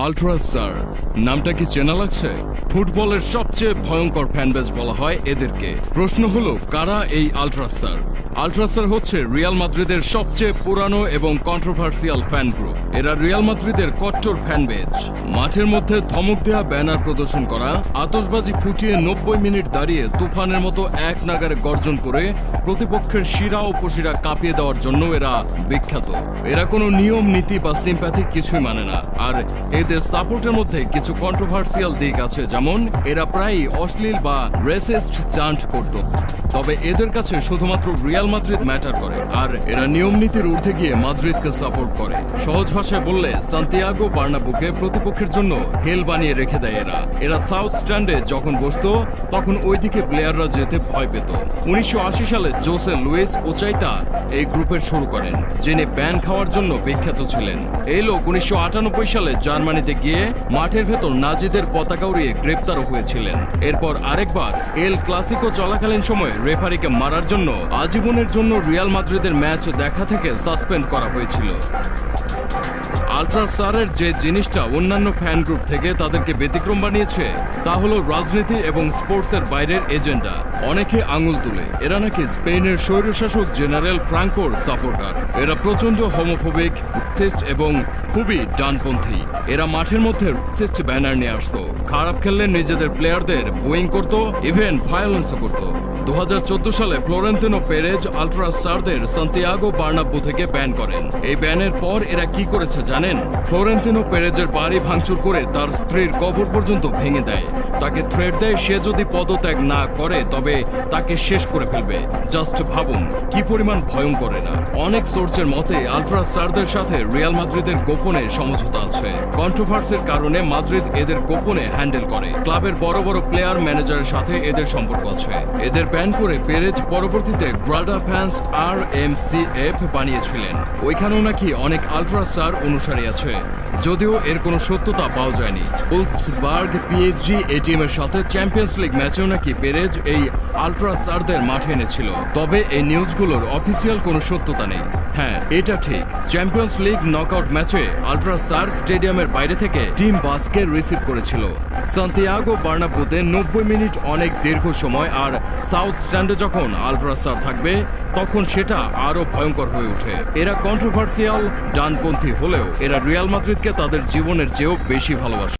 আল্ট্রাসার নামটা কি চেনা লাগছে? ফুটবলের সবচেয়ে ভয়ঙ্কর ফ্যানবেজ বলা হয় এদেরকে। প্রশ্ন হলো, কারা এই আল্ট্রাসার? আল্ট্রাসার হচ্ছে রিয়াল মাদ্রিদের সবচেয়ে পুরানো এবং কন্ট্রোভার্সিয়াল ফ্যান গ্রুপ। এরা রিয়াল মাদ্রিদের কট্টর ফ্যানবেজ। মাঠের মধ্যে ধমক দেয়া, ব্যানার প্রদর্শন করা, আতশবাজি ফুটিয়ে 90 মিনিট দাঁড়িয়ে তুফানের মতো এক নাগারে গর্জন করে প্রতিপক্ষের শিরা ও উপশিরা কাঁপিয়ে দেওয়ার জন্য এরা বিখ্যাত। এরা কোনো নিয়ম নীতি বা সিম্প্যাথি কিছুই মানে না। আর এদের সাপোর্টের মধ্যে কিছু কন্ট্রোভার্সিয়াল দিক আছে, যেমন এরা প্রায়ই অশ্লীল বা রেসিস্ট চান্ট করত। তবে এদের কাছে শুধুমাত্র রিয়াল মাদ্রিদ ম্যাটার করে, আর এরা নিয়ম নীতির ঊর্ধ্বে গিয়ে মাদ্রিদকে সাপোর্ট করে। সহজ ভাষায় বললে, সান্তিয়াগো বার্নাব্যুকে প্রতিপক্ষের জন্য হেল বানিয়ে রেখে দেয় এরা। এরা সাউথ স্ট্যান্ডে যখন বসতো তখন ওইদিকে প্লেয়াররা যেতে ভয় পেত। 1980 সালে জোসে লুইস ওচাইতা এই গ্রুপের শুরু করেন, যিনি ব্যান খাওয়ার জন্য বিখ্যাত ছিলেন। এই লোক 1998 সালে জার্মানিতে গিয়ে মাঠের ভেতর নাজিদের পতাকা উড়িয়ে গ্রেপ্তারও হয়েছিলেন। এরপর আরেকবার এল ক্লাসিকো চলাকালীন সময়ে রেফারিকে মারার জন্য আজীবনের জন্য রিয়াল মাদ্রিদের ম্যাচ দেখা থেকে সাসপেন্ড করা হয়েছিল। আল্ট্রাসারের যে জিনিসটা অন্যান্য ফ্যান গ্রুপ থেকে তাদেরকে ব্যতিক্রম বানিয়েছে, তা হলো রাজনীতি এবং স্পোর্টসের বাইরের এজেন্ডা। অনেকে আঙুল তুলে এরা নাকি স্পেনের স্বৈরশাসক জেনারেল ফ্রাঙ্কোর সাপোর্টার। এরা প্রচন্ড হোমোফোবিক, রেসিস্ট এবং খুবই ডানপন্থী। এরা মাঠের মধ্যে রেসিস্ট ব্যানার নিয়ে আসতো, খারাপ খেললে নিজেদের প্লেয়ারদের বোয়িং করত, ইভেন ভায়োলেন্সও করত। 2014 সালে ফ্লোরেন্তিনো পেরেজ আল্ট্রাসারদের সান্তিয়াগো বার্নাব্যু থেকে ব্যান করেন। এই ব্যানের পর এরা কি করেছে জানেন? ফ্লোরেন্তিনো পেরেজের বাড়ি ভাঙচুর করে তার স্ত্রীর কবর পর্যন্ত ভেঙে দেয়। তাকে থ্রেট দেয়, সে যদি পদত্যাগ না করে তবে তাকে শেষ করে ফেলবে। জাস্ট ভাবুন কি পরিমাণ ভয়ঙ্কর এরা। অনেক সোর্সের মতে আল্ট্রাসারদের সাথে রিয়াল মাদ্রিদের গোপনে সমঝোতা আছে। কন্ট্রোভার্সির কারণে মাদ্রিদ এদের গোপনে হ্যান্ডেল করে। ক্লাবের বড় বড় প্লেয়ার ম্যানেজারের সাথে এদের সম্পর্ক আছে। এদের ব্যান করে পেরেজ পরবর্তীতে গ্রাডা ফ্যান্স RMCF বানিয়েছিলেন। ওইখানেও নাকি অনেক আল্ট্রাসার অনুসারী আছে, যদিও এর কোনো সত্যতা পাওয়া যায়নি। উলফসবার্গ PSG ATM এর সাথে চ্যাম্পিয়ন্স লিগ ম্যাচেও নাকি পেরেজ এই আল্ট্রাসারদের মাঠে এনেছিল। তবে এই নিউজগুলোর অফিসিয়াল কোনো সত্যতা নেই। হ্যাঁ, এটা ঠিক, চ্যাম্পিয়ন্স লিগ নকআউট ম্যাচে আল্ট্রাসার স্টেডিয়ামের বাইরে থেকে টিম বাসকে রিসিভ করেছিল। সান্তিয়াগো বার্নাব্যুতে 90 মিনিট অনেক দীর্ঘ সময়, আর সাউথ স্ট্যান্ডে যখন আল্ট্রাসার থাকবে তখন সেটা আরো ভয়ঙ্কর হয়ে ওঠে। এরা কন্ট্রোভার্সিয়াল, ডানপন্থী হলেও এরা রিয়াল মাদ্রিদকে তাদের জীবনের চেয়েও বেশি ভালোবাসে।